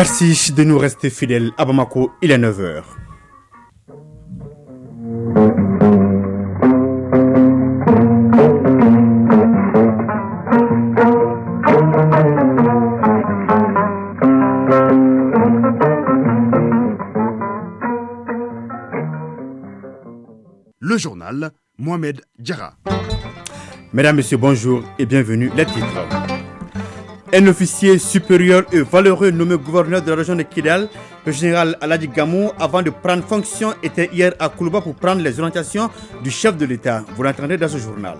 Merci de nous rester fidèles. À Bamako, il est 9h. Le journal, Mohamed Diarra. Mesdames, Messieurs, bonjour et bienvenue. Les titres. Un officier supérieur et valeureux nommé gouverneur de la région de Kidal, le général Aladji Gamou, avant de prendre fonction, était hier à Koulouba pour prendre les orientations du chef de l'État. Vous l'entendrez dans ce journal.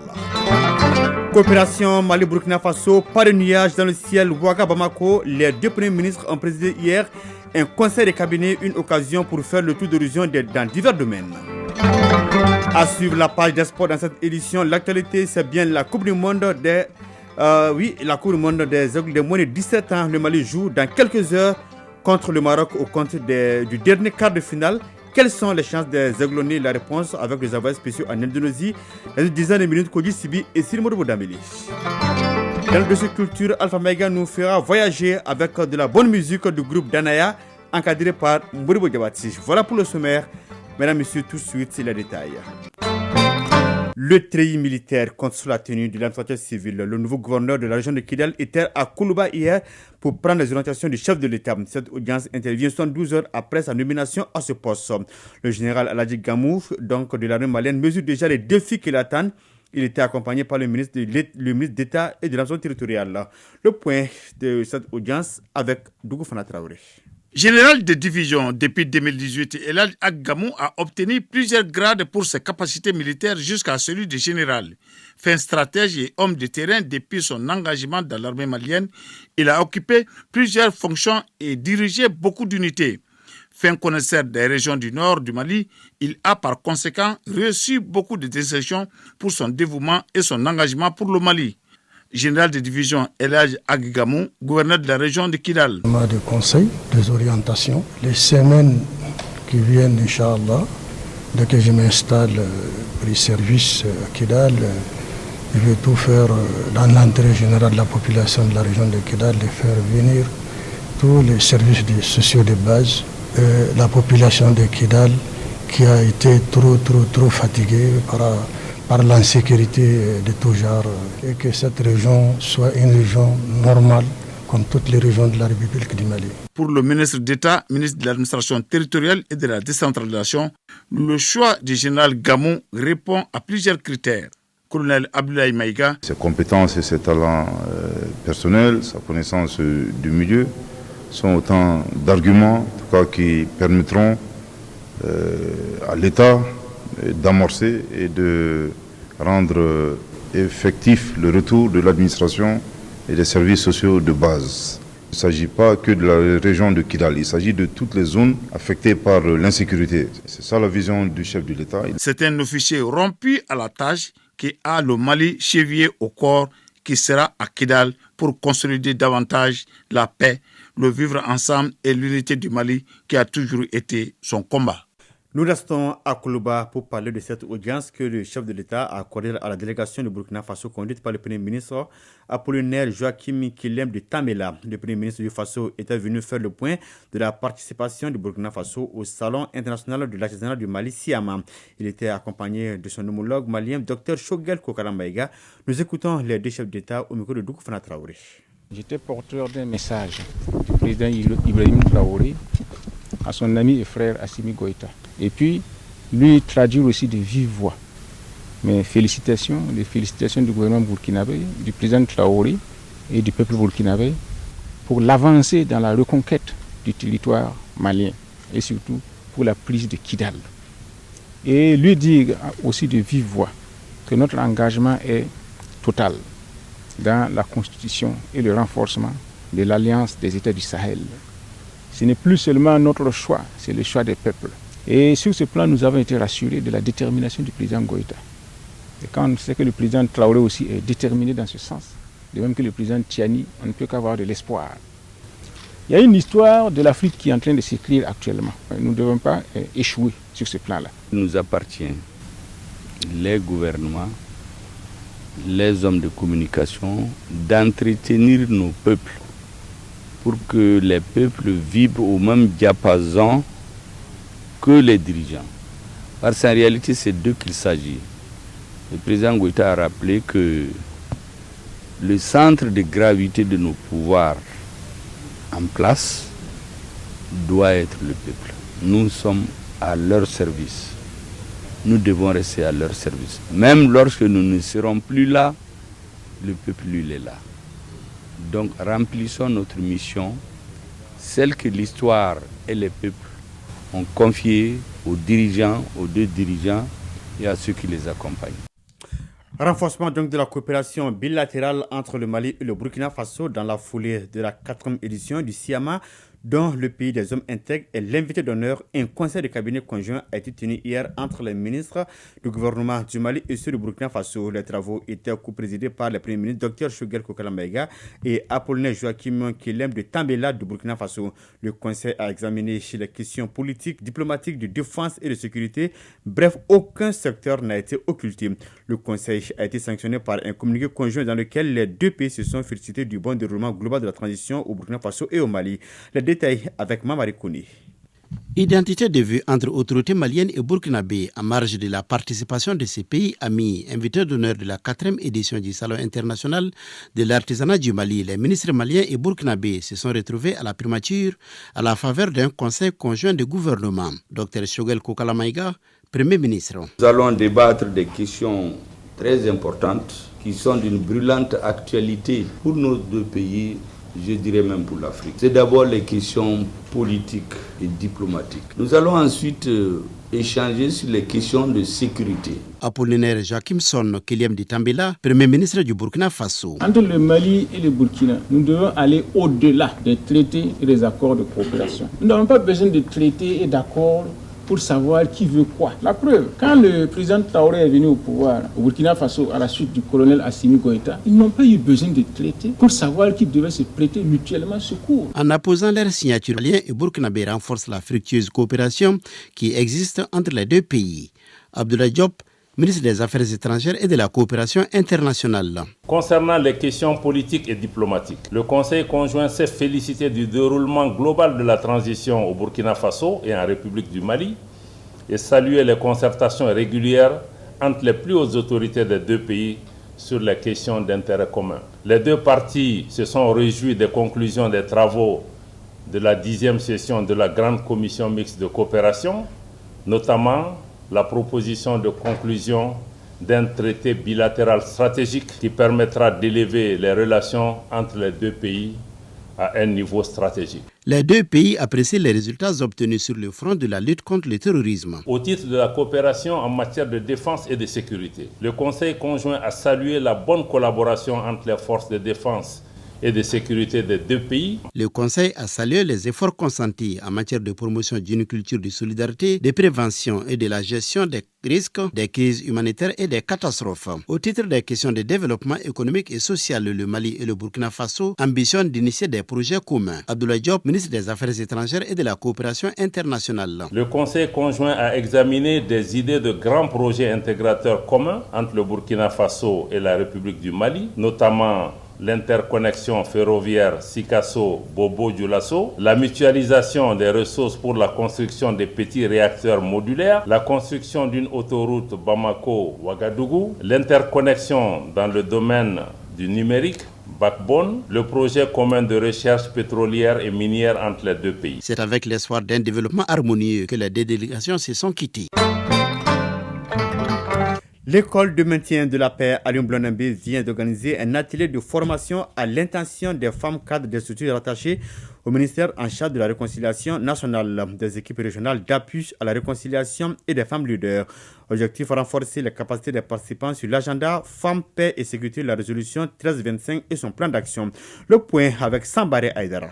Coopération Mali-Burkina Faso, pas de nuages dans le ciel. Ouaga Bamako, les deux premiers ministres ont présidé hier un conseil de cabinet, une occasion pour faire le tour d'horizon dans divers domaines. À suivre la page des sports dans cette édition, l'actualité c'est bien la Coupe du Monde des... la Coupe du Monde des Aigles de moins de 17 ans. Le Mali joue dans quelques heures contre le Maroc au compte du dernier quart de finale. Quelles sont les chances des Aiglonnés? La réponse avec les envoyés spéciaux en Indonésie. Dans une dizaine de minutes, Koji Sibi et Silmodo Boudameli. Dans le dossier culture, Alpha Mega nous fera voyager avec de la bonne musique du groupe Danaya, encadré par Mboribo Diabati. Voilà pour le sommaire. Mesdames, Messieurs, tout de suite, c'est les détails. Le treillis militaire compte sur la tenue de l'administration civile. Le nouveau gouverneur de la région de Kidal était à Koulouba hier pour prendre les orientations du chef de l'État. Cette audience intervient 72 heures après sa nomination à ce poste. Le général Aladji Gamou, donc de l'armée malienne, mesure déjà les défis qui l'attendent. Il était accompagné par le ministre d'État et de la zone territoriale. Le point de cette audience avec Dougou Fana Traoré. Général de division depuis 2018, Aladji Gamou a obtenu plusieurs grades pour ses capacités militaires jusqu'à celui de général. Fin stratège et homme de terrain depuis son engagement dans l'armée malienne, il a occupé plusieurs fonctions et dirigé beaucoup d'unités. Fin connaisseur des régions du nord du Mali, il a par conséquent reçu beaucoup de décisions pour son dévouement et son engagement pour le Mali. Général de division Aladji Gamou, gouverneur de la région de Kidal. On a des conseils, des orientations. Les semaines qui viennent, Inch'Allah, dès que je m'installe pour les services à Kidal, je vais tout faire dans l'intérêt général de la population de la région de Kidal, de faire venir tous les services sociaux de base. La population de Kidal qui a été trop fatiguée par l'insécurité de tout genre, et que cette région soit une région normale comme toutes les régions de la République du Mali. Pour le ministre d'État, ministre de l'administration territoriale et de la décentralisation, le choix du général Gamou répond à plusieurs critères. Colonel Abdoulaye Maïga. Ses compétences et ses talents personnels, sa connaissance du milieu sont autant d'arguments en tout cas, qui permettront à l'État d'amorcer et de rendre effectif le retour de l'administration et des services sociaux de base. Il ne s'agit pas que de la région de Kidal, il s'agit de toutes les zones affectées par l'insécurité. C'est ça la vision du chef de l'État. C'est un officier rompu à la tâche qui a le Mali chevillé au corps, qui sera à Kidal pour consolider davantage la paix, le vivre ensemble et l'unité du Mali qui a toujours été son combat. Nous restons à Koulouba pour parler de cette audience que le chef de l'État a accordée à la délégation de Burkina Faso conduite par le Premier ministre Apollinaire Joachim Kilem de Tamela. Le Premier ministre du Faso était venu faire le point de la participation du Burkina Faso au Salon international de l'artisanat du Mali, Siama. Il était accompagné de son homologue malien, Dr Shogel Kokarambaïga. Nous écoutons les deux chefs d'État au micro de Dougou Fana Traoré. J'étais porteur d'un message du président Ibrahim Traoré à son ami et frère Assimi Goïta. Et puis, lui traduire aussi de vive voix mes félicitations, les félicitations du gouvernement burkinabé, du président Traoré et du peuple burkinabé pour l'avancée dans la reconquête du territoire malien et surtout pour la prise de Kidal. Et lui dire aussi de vive voix que notre engagement est total dans la constitution et le renforcement de l'Alliance des États du Sahel. Ce n'est plus seulement notre choix, c'est le choix des peuples. Et sur ce plan, nous avons été rassurés de la détermination du président Goïta. Et quand on sait que le président Traoré aussi est déterminé dans ce sens, de même que le président Tiani, on ne peut qu'avoir de l'espoir. Il y a une histoire de l'Afrique qui est en train de s'écrire actuellement. Nous ne devons pas échouer sur ce plan-là. Il nous appartient, les gouvernements, les hommes de communication, d'entretenir nos peuples pour que les peuples vibrent au même diapason que les dirigeants. Parce qu'en réalité, c'est d'eux qu'il s'agit. Le président Goïta a rappelé que le centre de gravité de nos pouvoirs en place doit être le peuple. Nous sommes à leur service. Nous devons rester à leur service. Même lorsque nous ne serons plus là, le peuple, lui, il est là. Donc, remplissons notre mission, celle que l'histoire et les peuples ont confiée aux dirigeants, aux deux dirigeants et à ceux qui les accompagnent. Renforcement donc de la coopération bilatérale entre le Mali et le Burkina Faso dans la foulée de la 4e édition du SIAMA, dont le pays des hommes intègres est l'invité d'honneur. Un conseil de cabinet conjoint a été tenu hier entre les ministres du gouvernement du Mali et ceux du Burkina Faso. Les travaux étaient co-présidés par le Premier ministre Dr Choguel Kokala Maïga et Apollinaire Joachim Kilem de Tambela du Burkina Faso. Le conseil a examiné les questions politiques, diplomatiques, de défense et de sécurité. Bref, aucun secteur n'a été occulté. Le conseil a été sanctionné par un communiqué conjoint dans lequel les deux pays se sont félicités du bon déroulement global de la transition au Burkina Faso et au Mali. Les détails avec Mamari Kouni. Identité de vue entre autorités maliennes et burkinabé en marge de la participation de ces pays amis, invités d'honneur de la 4e édition du Salon international de l'artisanat du Mali. Les ministres maliens et burkinabé se sont retrouvés à la primature à la faveur d'un conseil conjoint de gouvernement. Dr Choguel Kokala Maïga, Premier ministre. Nous allons débattre des questions très importantes qui sont d'une brûlante actualité pour nos deux pays, je dirais même pour l'Afrique. C'est d'abord les questions politiques et diplomatiques. Nous allons ensuite échanger sur les questions de sécurité. Apollinaire Joachimson Kilem de Tambela, Premier ministre du Burkina Faso. Entre le Mali et le Burkina, nous devons aller au-delà des traités et des accords de coopération. Nous n'avons pas besoin de traités et d'accords pour savoir qui veut quoi. La preuve, quand le président Traoré est venu au pouvoir au Burkina Faso à la suite du colonel Assimi Goïta, ils n'ont pas eu besoin de traiter pour savoir qu'ils devaient se prêter mutuellement secours. En apposant leur signature, Malien et Burkinabé renforcent la fructueuse coopération qui existe entre les deux pays. Abdoulaye Diop, ministre des Affaires étrangères et de la coopération internationale. Concernant les questions politiques et diplomatiques, le Conseil conjoint s'est félicité du déroulement global de la transition au Burkina Faso et en République du Mali et salué les concertations régulières entre les plus hautes autorités des deux pays sur les questions d'intérêt commun. Les deux parties se sont réjouies des conclusions des travaux de la 10e session de la Grande Commission mixte de coopération, notamment la proposition de conclusion d'un traité bilatéral stratégique qui permettra d'élever les relations entre les deux pays à un niveau stratégique. Les deux pays apprécient les résultats obtenus sur le front de la lutte contre le terrorisme. Au titre de la coopération en matière de défense et de sécurité, le Conseil conjoint a salué la bonne collaboration entre les forces de défense et de sécurité des deux pays. Le Conseil a salué les efforts consentis en matière de promotion d'une culture de solidarité, de prévention et de la gestion des risques, des crises humanitaires et des catastrophes. Au titre des questions de développement économique et social, le Mali et le Burkina Faso ambitionnent d'initier des projets communs. Abdoulaye Diop, ministre des Affaires étrangères et de la coopération internationale. Le Conseil conjoint a examiné des idées de grands projets intégrateurs communs entre le Burkina Faso et la République du Mali, notamment l'interconnexion ferroviaire Sikasso-Bobo-Dioulasso, la mutualisation des ressources pour la construction des petits réacteurs modulaires, la construction d'une autoroute Bamako-Ouagadougou, l'interconnexion dans le domaine du numérique, Backbone, le projet commun de recherche pétrolière et minière entre les deux pays. C'est avec l'espoir d'un développement harmonieux que les deux délégations se sont quittées. L'école de maintien de la paix à Lyon-Blonambé vient d'organiser un atelier de formation à l'intention des femmes cadres des structures rattachées au ministère en charge de la réconciliation nationale, des équipes régionales d'appui à la réconciliation et des femmes leaders. Objectif, renforcer les capacités des participants sur l'agenda Femmes, Paix et Sécurité de la résolution 1325 et son plan d'action. Le point avec Sambaré Aïdara.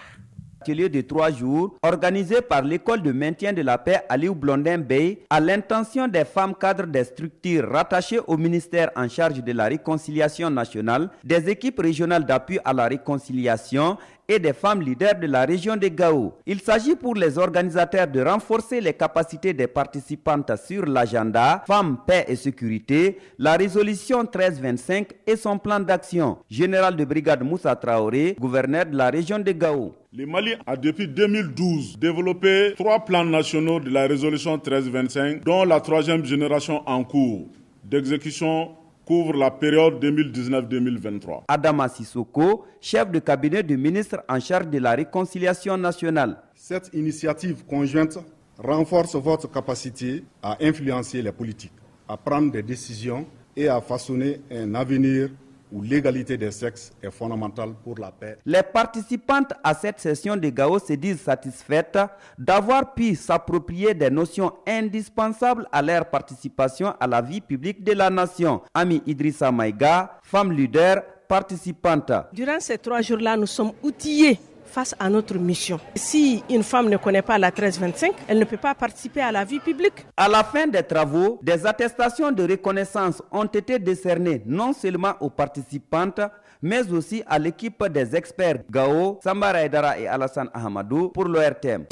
Atelier de 3 jours organisé par l'école de maintien de la paix Aliou Blondin Bey à l'intention des femmes cadres des structures rattachées au ministère en charge de la réconciliation nationale, des équipes régionales d'appui à la réconciliation et des femmes leaders de la région de Gao. Il s'agit pour les organisateurs de renforcer les capacités des participantes sur l'agenda Femmes, Paix et Sécurité, la résolution 1325 et son plan d'action. Général de brigade Moussa Traoré, gouverneur de la région de Gao. Le Mali a depuis 2012 développé 3 plans nationaux de la résolution 1325, dont la 3e génération en cours d'exécution couvre la période 2019-2023. Adama Sissoko, chef de cabinet du ministre en charge de la réconciliation nationale. Cette initiative conjointe renforce votre capacité à influencer les politiques, à prendre des décisions et à façonner un avenir où l'égalité des sexes est fondamentale pour la paix. Les participantes à cette session de Gao se disent satisfaites d'avoir pu s'approprier des notions indispensables à leur participation à la vie publique de la nation. Ami Idrissa Maïga, femme leader, participante. Durant ces 3 jours-là, nous sommes outillés face à notre mission. Si une femme ne connaît pas la 1325, elle ne peut pas participer à la vie publique. À la fin des travaux, des attestations de reconnaissance ont été décernées non seulement aux participantes, mais aussi à l'équipe des experts Gao, Sambara Aidara et Alassane Ahmadou pour l'ORTM.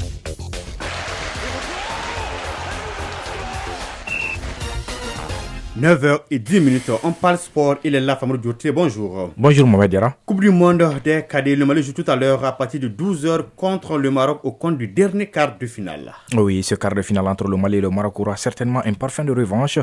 « 9h10, on parle sport, il est là, Famoudou Dioté, bonjour. Bonjour Mohamed Diarra. Coupe du monde des cadets, le Mali joue tout à l'heure à partir de 12h contre le Maroc au compte du dernier quart de finale. Oui, ce quart de finale entre le Mali et le Maroc aura certainement un parfum de revanche,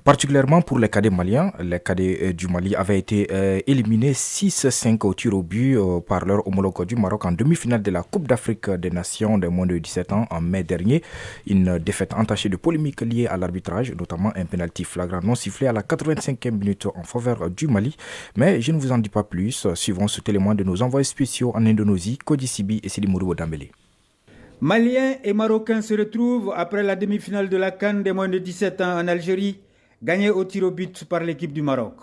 particulièrement pour les cadets maliens. Les cadets du Mali avaient été éliminés 6-5 au tir au but par leur homologue du Maroc en demi-finale de la Coupe d'Afrique des Nations des moins de 17 ans en mai dernier. Une défaite entachée de polémiques liées à l'arbitrage, notamment un pénalty flagrant non sifflé à la 85e minute en faveur du Mali. Mais je ne vous en dis pas plus. Suivons ce élément de nos envoyés spéciaux en Indonésie, Kodi Sibi et Sidi Mourou Dambélé. Maliens et Marocains se retrouvent après la demi-finale de la CAN des moins de 17 ans en Algérie, gagnée au tir au but par l'équipe du Maroc.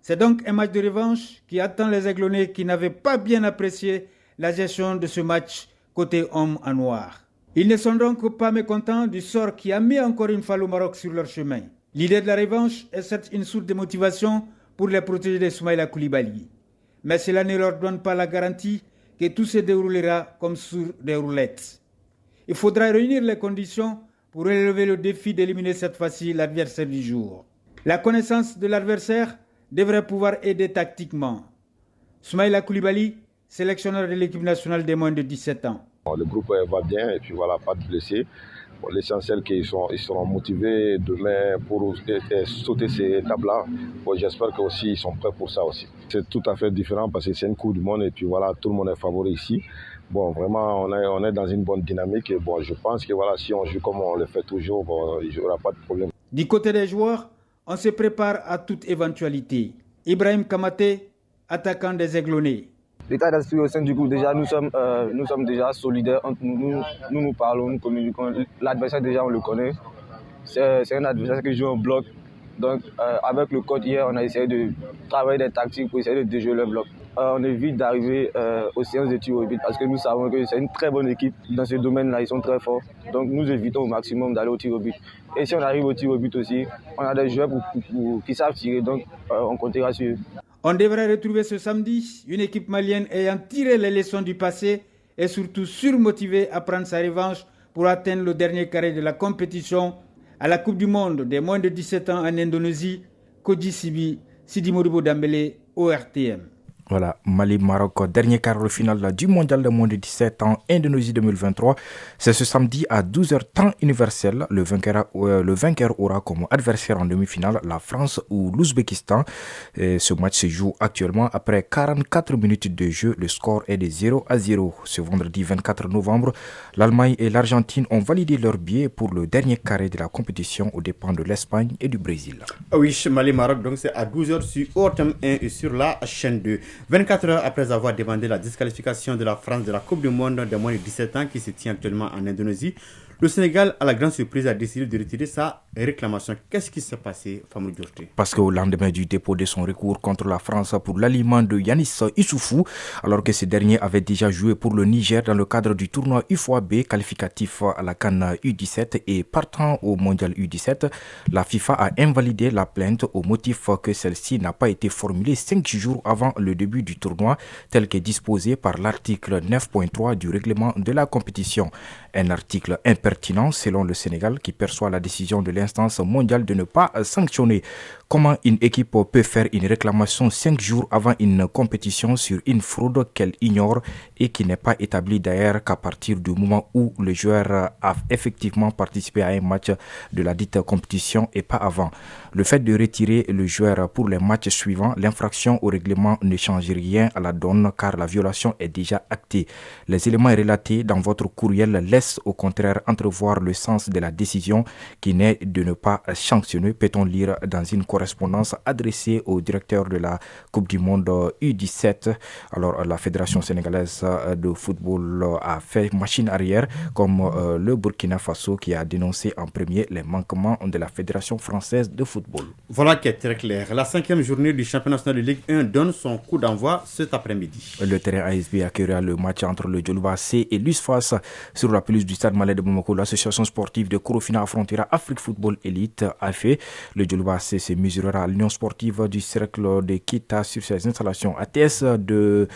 C'est donc un match de revanche qui attend les Aiglonnais qui n'avaient pas bien apprécié la gestion de ce match côté homme en noir. Ils ne sont donc pas mécontents du sort qui a mis encore une fois le Maroc sur leur chemin. L'idée de la revanche est certes une source de motivation pour les protégés de Soumaïla Koulibaly. Mais cela ne leur donne pas la garantie que tout se déroulera comme sur des roulettes. Il faudra réunir les conditions pour relever le défi d'éliminer cette fois-ci l'adversaire du jour. La connaissance de l'adversaire devrait pouvoir aider tactiquement. Soumaïla Koulibaly, sélectionneur de l'équipe nationale des moins de 17 ans. Le groupe va bien et puis voilà, pas de blessés. Bon, l'essentiel qu'ils seront motivés demain pour sauter ces étapes-là. Bon, j'espère qu'aussi ils sont prêts pour ça aussi. C'est tout à fait différent parce que c'est une Coupe du Monde et puis voilà, tout le monde est favori ici. Bon, vraiment, on est dans une bonne dynamique et bon, je pense que voilà, si on joue comme on le fait toujours, bon, il n'y aura pas de problème. Du côté des joueurs, on se prépare à toute éventualité. Ibrahim Kamate, attaquant des Aiglonnais. L'état d'esprit au sein du groupe, déjà, nous sommes déjà solidaires entre nous. Nous parlons, nous communiquons. L'adversaire, déjà, on le connaît. C'est un adversaire qui joue en bloc. Donc, avec le coach hier, on a essayé de travailler des tactiques pour essayer de déjouer le bloc. On évite d'arriver aux séances de tir au but parce que nous savons que c'est une très bonne équipe. Dans ce domaine-là, ils sont très forts. Donc, nous évitons au maximum d'aller au tir au but. Et si on arrive au tir au but aussi, on a des joueurs qui savent tirer. Donc, on comptera sur eux. On devrait retrouver ce samedi une équipe malienne ayant tiré les leçons du passé et surtout surmotivée à prendre sa revanche pour atteindre le dernier carré de la compétition à la Coupe du Monde des moins de 17 ans en Indonésie. Kodi Sibi, Sidi Mouribo Dambélé, ORTM. Voilà, Mali-Maroc, dernier quart de finale du mondial de moins de 17 ans, Indonésie 2023. C'est ce samedi à 12h temps universel. Le vainqueur aura comme adversaire en demi-finale la France ou l'Ouzbékistan. Ce match se joue actuellement après 44 minutes de jeu. Le score est de 0-0. Ce vendredi 24 novembre, l'Allemagne et l'Argentine ont validé leur billet pour le dernier carré de la compétition aux dépens de l'Espagne et du Brésil. Oui, Mali-Maroc, donc c'est à 12h sur ORTM 1 et sur la chaîne 2. 24 heures après avoir demandé la disqualification de la France de la Coupe du Monde des moins de 17 ans qui se tient actuellement en Indonésie, Le Sénégal, à la grande surprise, a décidé de retirer sa réclamation. Qu'est-ce qui s'est passé, Famou Diorté? Parce qu'au lendemain du dépôt de son recours contre la France pour l'aliment de Yanis Issoufou, alors que ce dernier avait déjà joué pour le Niger dans le cadre du tournoi UFOA-B qualificatif à la CAN U17 et partant au Mondial U17, la FIFA a invalidé la plainte au motif que celle-ci n'a pas été formulée 5 jours avant le début du tournoi, tel qu'est disposé par l'article 9.3 du règlement de la compétition. Un article impertinent selon le Sénégal qui perçoit la décision de l'instance mondiale de ne pas sanctionner. Comment une équipe peut faire une réclamation 5 jours avant une compétition sur une fraude qu'elle ignore et qui n'est pas établie d'ailleurs qu'à partir du moment où le joueur a effectivement participé à un match de la dite compétition et pas avant. Le fait de retirer le joueur pour les matchs suivants, l'infraction au règlement ne change rien à la donne car la violation est déjà actée. Les éléments relatés dans votre courriel laissent au contraire entrevoir le sens de la décision qui n'est de ne pas sanctionner, peut-on lire dans une correspondance adressée au directeur de la Coupe du Monde U17. Alors la Fédération sénégalaise de football a fait machine arrière comme le Burkina Faso qui a dénoncé en premier les manquements de la Fédération française de football. Voilà qui est très clair. La 5e journée du championnat national de Ligue 1 donne son coup d'envoi cet après-midi. Le terrain ASB accueillera le match entre le Djoloba C et l'USFAS sur la pelouse du stade Malais de Bamako. L'association sportive de Korofina affrontera Afrique Football Elite AFE. Le Djoloba C se mesurera à l'Union sportive du cercle de Kita sur ses installations. ATS de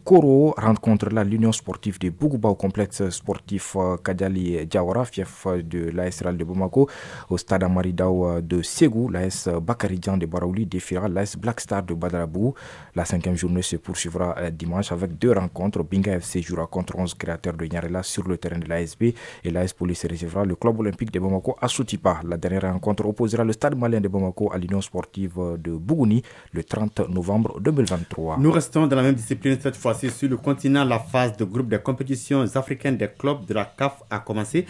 Koro rencontrera l'Union sportive de Bougouba au complexe sportif Kadjali Diawara, fief de l'AS Real de Bamako. Au stade Amaridao de Ségou, l'AS Bakaridjan de Baraouli défiera l'AS Black Star de Badarabou. La 5e journée se poursuivra dimanche avec 2 rencontres. Binga FC jouera contre 11 créateurs de Nyarela sur le terrain de l'ASB et l'AS Police recevra le club olympique de Bamako à Soutipa. La dernière rencontre opposera le stade malien de Bamako à l'Union sportive de Bougouni le 30 novembre 2023. Nous restons dans la même discipline cette fois-ci sur le continent. La phase de groupe des compétitions africaines des clubs de la CAF a commencé.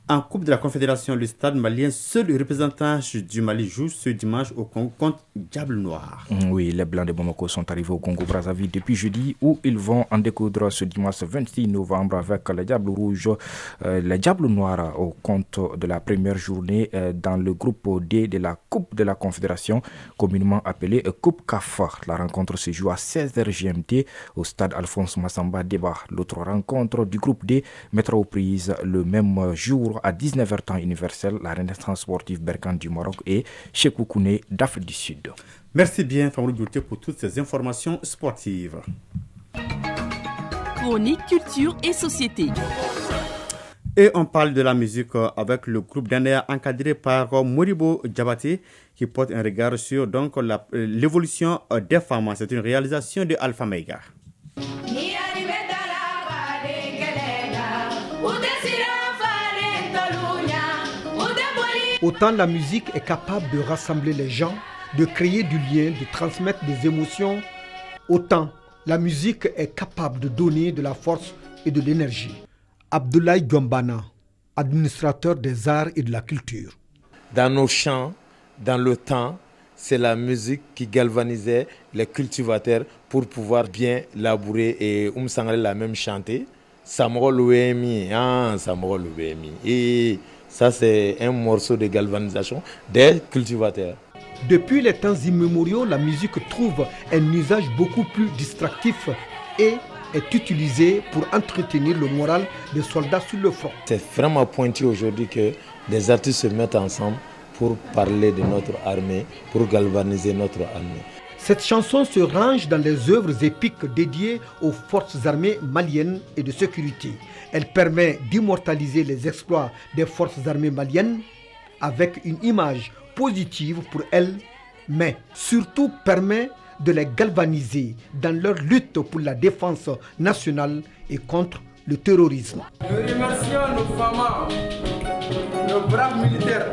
En Coupe de la Confédération, le stade malien, seul représentant du Mali, joue ce dimanche au Congo contre Diable Noir. Oui, les Blancs de Bamako sont arrivés au Congo-Brazzaville depuis jeudi où ils vont en découdre ce dimanche 26 novembre avec les Diables Rouges, les Diables Noirs au compte de la première journée dans le groupe D de la Coupe de la Confédération, communément appelée Coupe CAF. La rencontre se joue à 16h GMT au stade Alphonse Massamba Déba. L'autre rencontre du groupe D mettra aux prises le même jour à 19h temps universel, la Renaissance sportive Berkane du Maroc et Cheikh Kouné d'Afrique du Sud. Merci bien, Famou Diorté, pour toutes ces informations sportives. Chronique culture et société. Et on parle de la musique avec le groupe Dandaya encadré par Moribo Diabaté qui porte un regard sur donc l'évolution des femmes. C'est une réalisation de Alpha Mega. Autant la musique est capable de rassembler les gens, de créer du lien, de transmettre des émotions, autant la musique est capable de donner de la force et de l'énergie. Abdoulaye Gombana, administrateur des arts et de la culture. Dans nos champs, dans le temps, c'est la musique qui galvanisait les cultivateurs pour pouvoir bien labourer et Sangale l'a même chanté. Samoro Louemi, Samoro Louemi. Et ça, c'est un morceau de galvanisation des cultivateurs. Depuis les temps immémoriaux, la musique trouve un usage beaucoup plus distractif et est utilisée pour entretenir le moral des soldats sur le front. C'est vraiment pointu aujourd'hui que des artistes se mettent ensemble pour parler de notre armée, pour galvaniser notre armée. Cette chanson se range dans les œuvres épiques dédiées aux forces armées maliennes et de sécurité. Elle permet d'immortaliser les exploits des forces armées maliennes avec une image positive pour elles, mais surtout permet de les galvaniser dans leur lutte pour la défense nationale et contre le terrorisme. Nous remercions nos femmes, nos braves militaires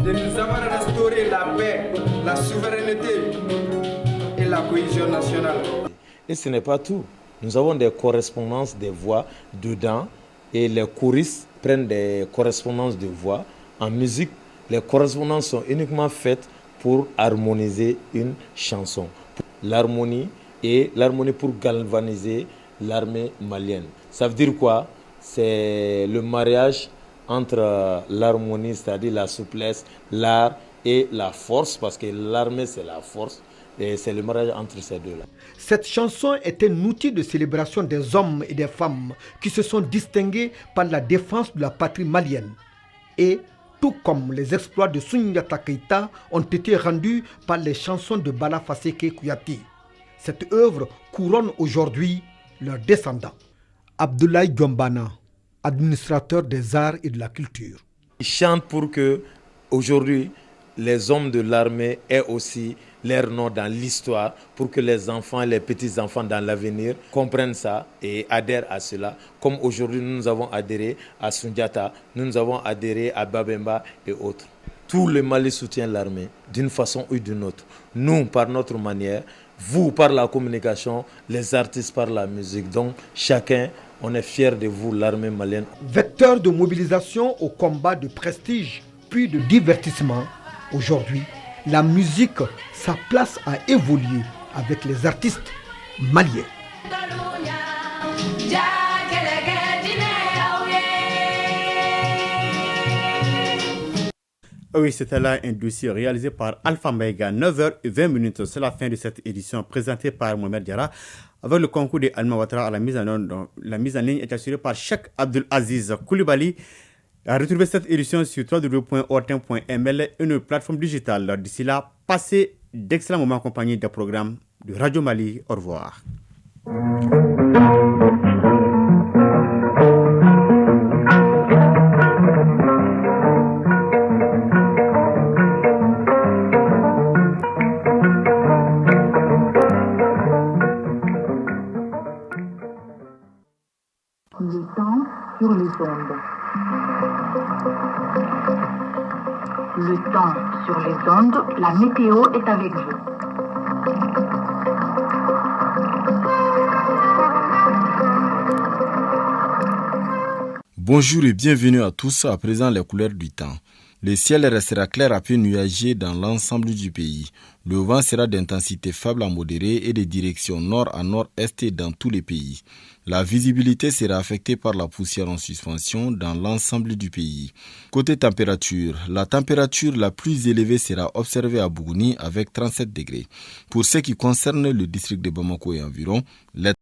de nous avoir restauré la paix, la souveraineté et la cohésion nationale. Et ce n'est pas tout. Nous avons des correspondances des voix dedans et les choristes prennent des correspondances de voix. En musique, les correspondances sont uniquement faites pour harmoniser une chanson. L'harmonie pour galvaniser l'armée malienne. Ça veut dire quoi? C'est le mariage entre l'harmonie, c'est-à-dire la souplesse, l'art et la force, parce que l'armée c'est la force, et c'est le mariage entre ces deux-là. Cette chanson est un outil de célébration des hommes et des femmes qui se sont distingués par la défense de la patrie malienne. Et tout comme les exploits de Soundiata Keïta ont été rendus par les chansons de Bala Faseke Kouyaté. Cette œuvre couronne aujourd'hui leurs descendants. Abdoulaye Diombana, administrateur des arts et de la culture. Ils chantent pour que aujourd'hui les hommes de l'armée aient aussi leur nom dans l'histoire, pour que les enfants et les petits-enfants dans l'avenir comprennent ça et adhèrent à cela. Comme aujourd'hui nous avons adhéré à Soundiata, nous avons adhéré à Babemba et autres. Tout le Mali soutient l'armée d'une façon ou d'une autre. Nous par notre manière, vous par la communication, les artistes par la musique. Donc chacun, on est fiers de vous, l'armée malienne. Vecteur de mobilisation au combat de prestige, puis de divertissement, aujourd'hui, la musique, sa place a évolué avec les artistes maliens. Oui, c'était là un dossier réalisé par Alpha Mega, 9h20. C'est la fin de cette édition présentée par Mohamed Diarra avec le concours de Alma Ouattara à la mise en ligne. La mise en ligne est assurée par Cheikh Abdul Aziz Koulibaly. À retrouver cette édition sur www.ortin.ml, une plateforme digitale. D'ici là, passez d'excellents moments en compagnie des programmes de Radio Mali. Au revoir. Le temps sur les ondes. Le temps sur les ondes, la météo est avec vous. Bonjour et bienvenue à tous. À présent, les couleurs du temps. Le ciel restera clair à peu nuagé dans l'ensemble du pays. Le vent sera d'intensité faible à modérée et de direction nord à nord-est dans tous les pays. La visibilité sera affectée par la poussière en suspension dans l'ensemble du pays. Côté température, la température la plus élevée sera observée à Bougouni avec 37 degrés. Pour ce qui concerne le district de Bamako et environ, les